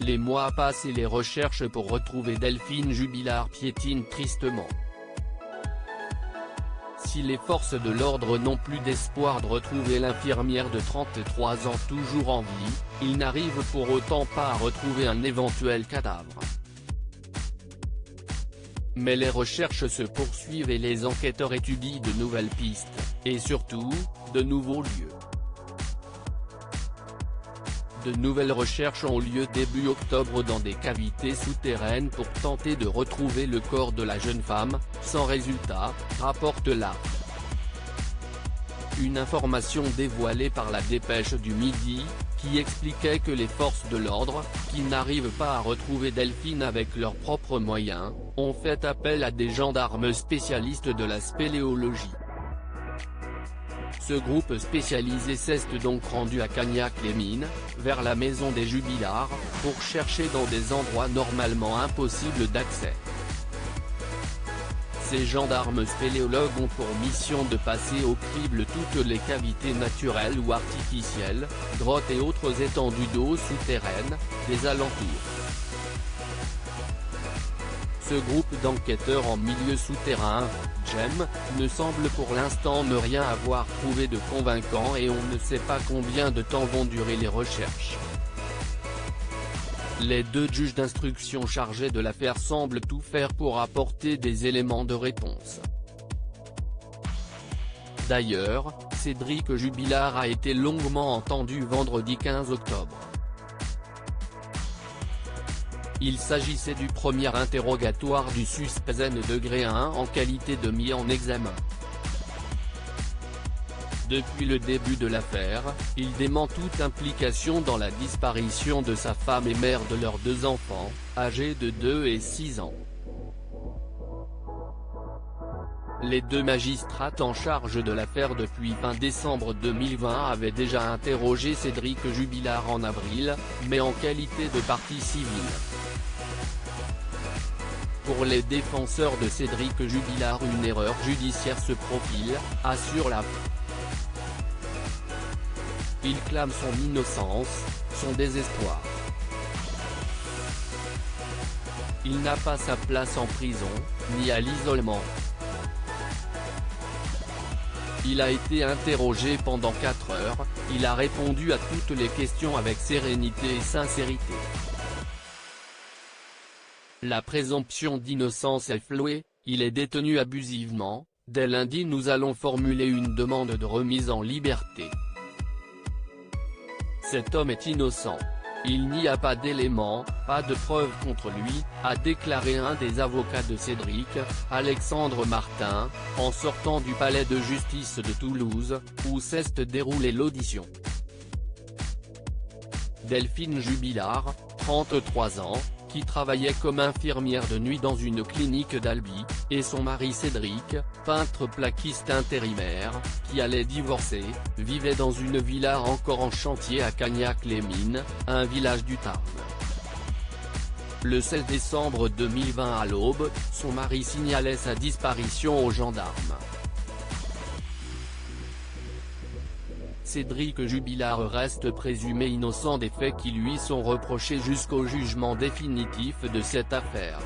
Les mois passent et les recherches pour retrouver Delphine Jubilard piétinent tristement. Si les forces de l'ordre n'ont plus d'espoir de retrouver l'infirmière de 33 ans toujours en vie, ils n'arrivent pour autant pas à retrouver un éventuel cadavre. Mais les recherches se poursuivent et les enquêteurs étudient de nouvelles pistes, et surtout, de nouveaux lieux. De nouvelles recherches ont lieu début octobre dans des cavités souterraines pour tenter de retrouver le corps de la jeune femme, sans résultat, rapporte l'ART. Une information dévoilée par la Dépêche du Midi, qui expliquait que les forces de l'ordre, qui n'arrivent pas à retrouver Delphine avec leurs propres moyens, ont fait appel à des gendarmes spécialistes de la spéléologie. Ce groupe spécialisé s'est donc rendu à Cagnac-les-Mines, vers la maison des Jubilard, pour chercher dans des endroits normalement impossibles d'accès. Ces gendarmes spéléologues ont pour mission de passer au crible toutes les cavités naturelles ou artificielles, grottes et autres étendues d'eau souterraine, des alentours. Ce groupe d'enquêteurs en milieu souterrain, GEM, ne semble pour l'instant ne rien avoir trouvé de convaincant et on ne sait pas combien de temps vont durer les recherches. Les deux juges d'instruction chargés de l'affaire semblent tout faire pour apporter des éléments de réponse. D'ailleurs, Cédric Jubilard a été longuement entendu vendredi 15 octobre. Il s'agissait du premier interrogatoire du suspect degré 1 en qualité de mis en examen. Depuis le début de l'affaire, il dément toute implication dans la disparition de sa femme et mère de leurs deux enfants, âgés de 2 et 6 ans. Les deux magistrats en charge de l'affaire depuis fin décembre 2020 avaient déjà interrogé Cédric Jubilard en avril, mais en qualité de partie civile. Pour les défenseurs de Cédric Jubilard, une erreur judiciaire se profile, assure la. Il clame son innocence, son désespoir. Il n'a pas sa place en prison, ni à l'isolement. Il a été interrogé pendant 4 heures, il a répondu à toutes les questions avec sérénité et sincérité. La présomption d'innocence est flouée, il est détenu abusivement. Dès lundi nous allons formuler une demande de remise en liberté. Cet homme est innocent. Il n'y a pas d'éléments, pas de preuves contre lui, a déclaré un des avocats de Cédric, Alexandre Martin, en sortant du palais de justice de Toulouse, où s'est déroulée l'audition. Delphine Jubilard, 33 ans, qui travaillait comme infirmière de nuit dans une clinique d'Albi, et son mari Cédric, peintre plaquiste intérimaire, qui allait divorcer, vivaient dans une villa encore en chantier à Cagnac-les-Mines, un village du Tarn. Le 16 décembre 2020 à l'aube, son mari signalait sa disparition aux gendarmes. Cédric Jubilard reste présumé innocent des faits qui lui sont reprochés jusqu'au jugement définitif de cette affaire.